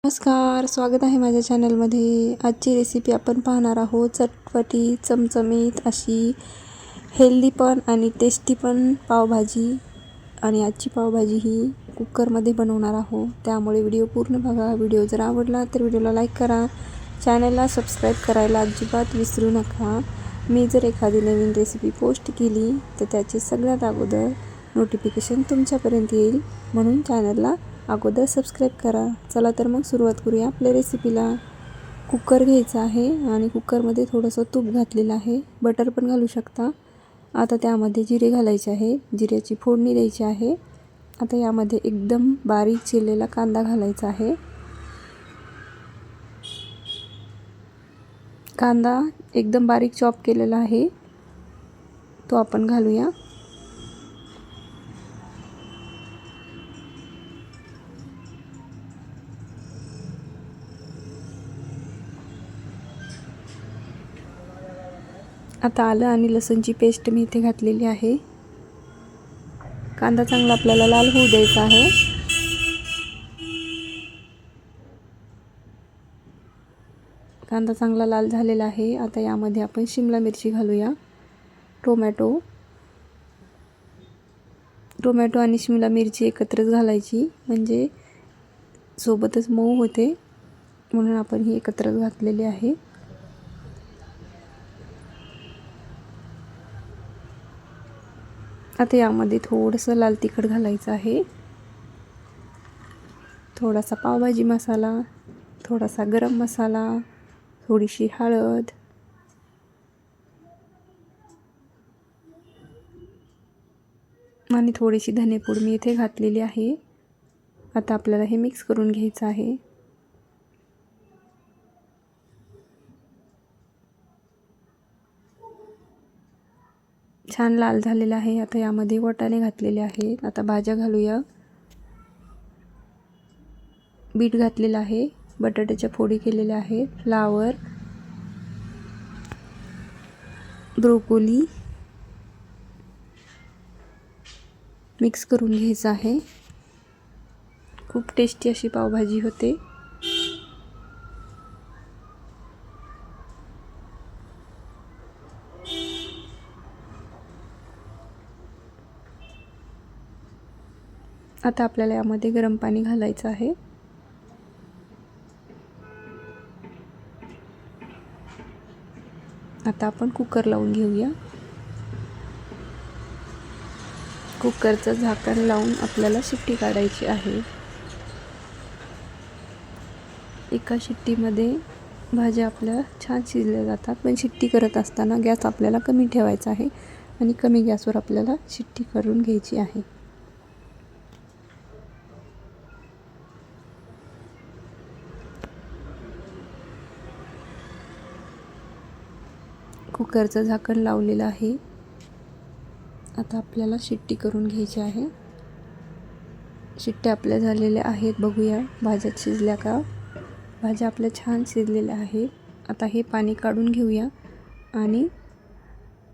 नमस्कार, स्वागत आहे माझ्या चॅनलमध्ये। आजची रेसिपी आपण पाहणार आहोत चटपटी चमचमीत अशी हेल्दी पण आणि टेस्टी पण पावभाजी। आणि आजची पावभाजी ही कुकरमध्ये बनवणार आहोत, त्यामुळे व्हिडिओ पूर्ण बघा। व्हिडिओ जर आवडला तर व्हिडिओला लाईक करा, चॅनलला सबस्क्राईब करायला अजिबात विसरू नका। मी जर एखादी नवीन रेसिपी पोस्ट केली तर त्याचे सगळ्यात अगोदर नोटिफिकेशन तुमच्यापर्यंत येईल, म्हणून चॅनलला अगोदर सबस्क्राईब करा। चला तर मग सुरुवात करूया आपल्या रेसिपीला। कुकर घ्यायचा आहे आणि कुकरमध्ये थोडंसं तूप घातलेलं आहे, बटर पण घालू शकता। आता त्यामध्ये जिरे घालायचे आहे, जिऱ्याची फोडणी द्यायची आहे। आता यामध्ये एकदम बारीक चिरलेला कांदा घालायचा आहे। कांदा एकदम बारीक चॉप केलेला आहे, तो आपण घालूया। आता आलं आणि लसूणची पेस्ट मी इथे घातलेली आहे। कांदा चांगला आपल्याला लाल होऊ द्यायचा आहे। कांदा चांगला लाल झालेला आहे। आता यामध्ये आपण शिमला मिरची घालूया, टोमॅटो आणि शिमला मिरची एकत्रच घालायची, म्हणजे सोबतच मऊ होते, म्हणून आपण ही एकत्रच घातलेली आहे। आता यामध्ये थोडंसं लाल तिखट घालायचं आहे, थोडासा पावभाजी मसाला, थोडासा गरम मसाला, थोडीशी हळद आणि थोडीशी धनेपूड मी इथे घातलेली आहे। आता आपल्याला हे मिक्स करून घ्यायचं आहे। छान लाल झालेला आहे। आता यामध्ये वाटाणे घातलेले आहेत। आता भाज्या घालूया। बीट घातलेला आहे, बटाट्याच्या फोडी केलेल्या आहेत, फ्लावर, ब्रोकोली मिक्स करून घ्यायचं आहे। खूप टेस्टी अशी पावभाजी होते। आता आपल्याला यामध्ये गरम पाणी घालायचं आहे। आता आपण कुकर लावून घेऊया। कुकरचं झाकण लावून आपल्याला शिट्टी काढायची आहे। एका शिट्टीमध्ये भाज्या आपल्या छान शिजल्या जातात, पण शिट्टी करत असताना गॅस आपल्याला कमी ठेवायचा आहे आणि कमी गॅसवर आपल्याला शिट्टी करून घ्यायची आहे। कुकरचं झाकण लावलेलं आहे। आता आपल्याला शिट्टी करून घ्यायची आहे। शिट्ट्या आपल्या झालेल्या आहेत, बघूया भाज्या शिजल्या का। भाज्या आपल्या छान शिजलेल्या आहेत। आता हे पाणी काढून घेऊया आणि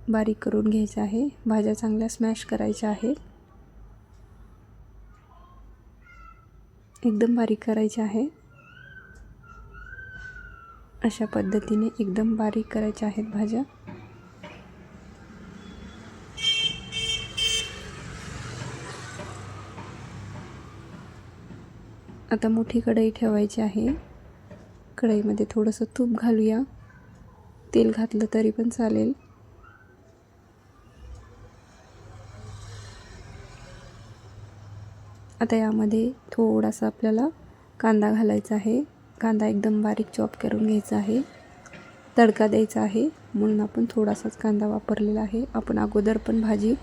बारीक करून घ्यायचं आहे। भाज्या चांगल्या स्मॅश करायच्या आहेत, एकदम बारीक करायच्या आहे। अशा पद्धतीने एकदम बारीक करायच्या आहेत भाज्या। आता मोठी कढई ठेवायची आहे। कढईमध्ये थोडंसं तूप घालूया, तेल घातलं तरी पण चालेल। आता यामध्ये थोडासा आपल्याला कांदा घालायचा आहे। कांदा एकदम बारीक चॉप करून घ्यायचा आहे, तडका द्यायचा आहे, म्हणून आपण थोडासाच कांदा वापरलेला आहे। आपण अगोदर पण भाजी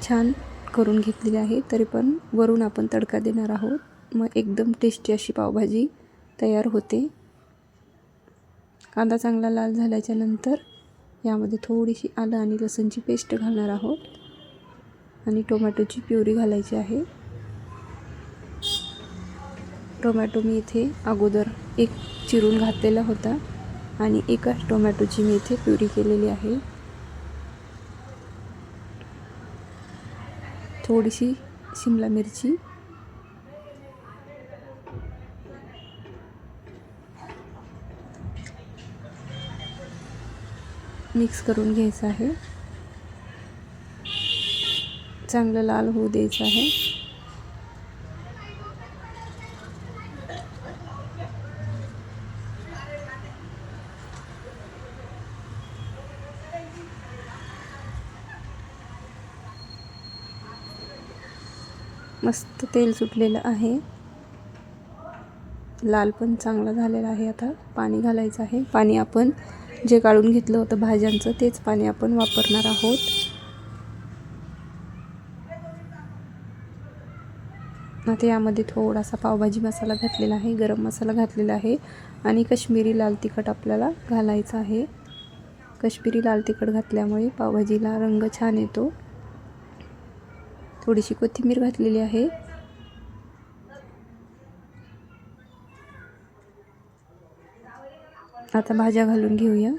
छान करून घेतलेली आहे, तरी पण वरून आपण तडका देणार आहोत, मग एकदम टेस्टी अशी पावभाजी तयार होते। कांदा चांगला लाल झाल्याच्या नंतर यामध्ये थोडीशी आलं आणि लसूणची पेस्ट घालणार आहोत आणि टोमॅटोची प्युरी घालायची आहे। टोमॅटो मी इथे अगोदर एक चिरून घातलेला होता आणि एका टोमॅटोची मी इथे प्युरी केलेली आहे। थोडीशी शिमला मिरची, मिक्स करून घ्यायचं आहे. चांगलं लाल होऊ द्यायचं आहे. मस्त तेल सुटलेलं आहे. लाल पण चांगला झालेला आहे. आता पाणी घालायचं आहे. पाणी आपण जे काढून घेतलं होतं भाज्यांचं तेच पाणी आपण वापरणार आहोत. आता यामध्ये थोडासा पावभाजी मसाला घातलेला आहे, गरम मसाला घातलेला आहे आणि काश्मीरी लाल तिखट आपल्याला घालायचं आहे. काश्मीरी लाल तिखट घातल्यामुळे पावभाजीला रंग छान येतो. थोडीशी कोथिंबीर घातलेली आहे. आता भाज्या घालून घेऊया.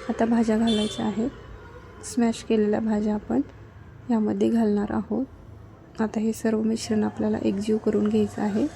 आता भाज्या घालायच्या आहेत. स्मॅश केलेल्या भाज्या आपण यामध्ये घालणार आहोत. आता हे सर्व मिश्रण आपल्याला एकजीव करून घ्यायचं आहे.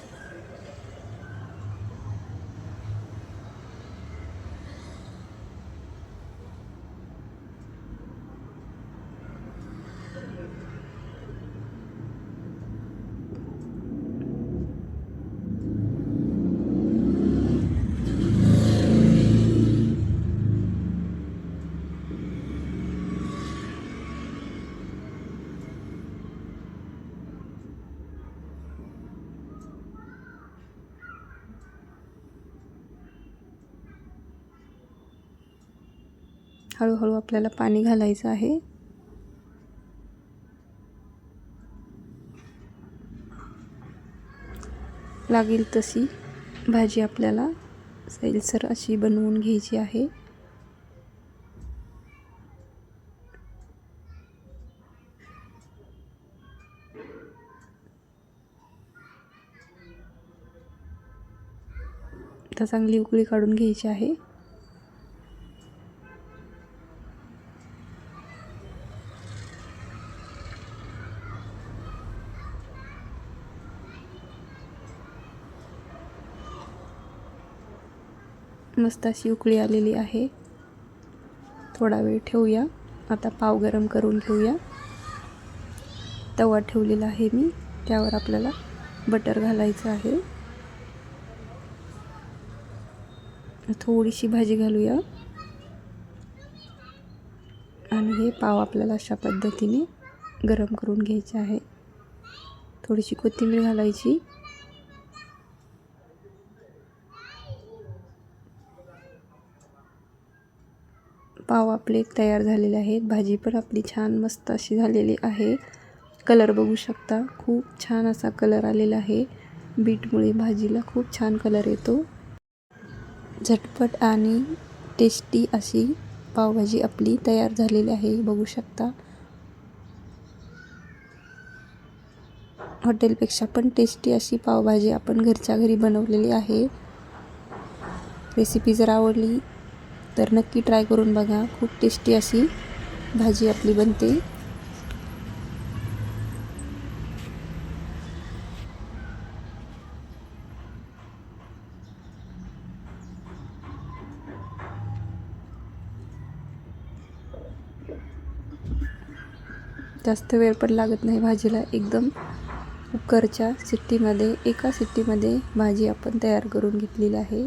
हळूहळू आपल्याला पाणी घालायचं आहे. लागेल तशी भाजी आपल्याला सैलसर अशी बनवून घ्यायची आहे. आता चांगली उकळी काढून घ्यायची आहे. मस्त अशी उकळी आलेली आहे. थोडा वेळ ठेवूया. आता पाव गरम करून घेऊया. तवा ठेवलेला आहे मी, त्यावर आपल्याला बटर घालायचं आहे. थोडीशी भाजी घालूया आणि हे पाव आपल्याला अशा पद्धतीने गरम करून घ्यायचे आहे. थोडीशी कोथिंबीर घालायची. पाव आपले तयार झालेले आहेत. भाजी पण आपली छान मस्त अशी झालेली आहे. कलर बघू शकता, खूप छान असा कलर आलेला आहे. बीटमुळे भाजीला खूप छान कलर येतो. झटपट आणि टेस्टी अशी पावभाजी आपली तयार झालेली आहे. बघू शकता, हॉटेलपेक्षा पण टेस्टी अशी पावभाजी आपण घरच्या घरी बनवलेली आहे. रेसिपी जर आवडली तर नक्की ट्राय करून बघा. खूप टेस्टी अशी भाजी आपली बनते. जास्त वेळ पण लागत नाही भाजीला. एकदम कुकरच्या शिट्टीमध्ये, एका शिट्टीमध्ये भाजी आपण तयार करून घेतलेली आहे.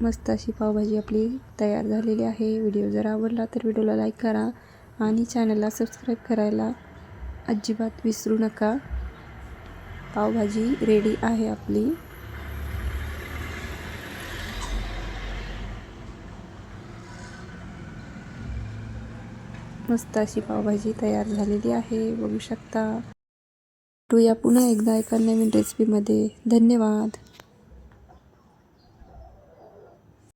मस्त अशी पावभाजी आपली तयार झालेली आहे. व्हिडिओ जर आवडला तर व्हिडिओला लाईक करा आणि चॅनलला सबस्क्राईब करायला अजिबात विसरू नका. पावभाजी रेडी आहे आपली. मस्त अशी पावभाजी तयार झालेली आहे. बघू शकता. भेटूया पुन्हा एकदा एका नवीन रेसिपीमध्ये. धन्यवाद.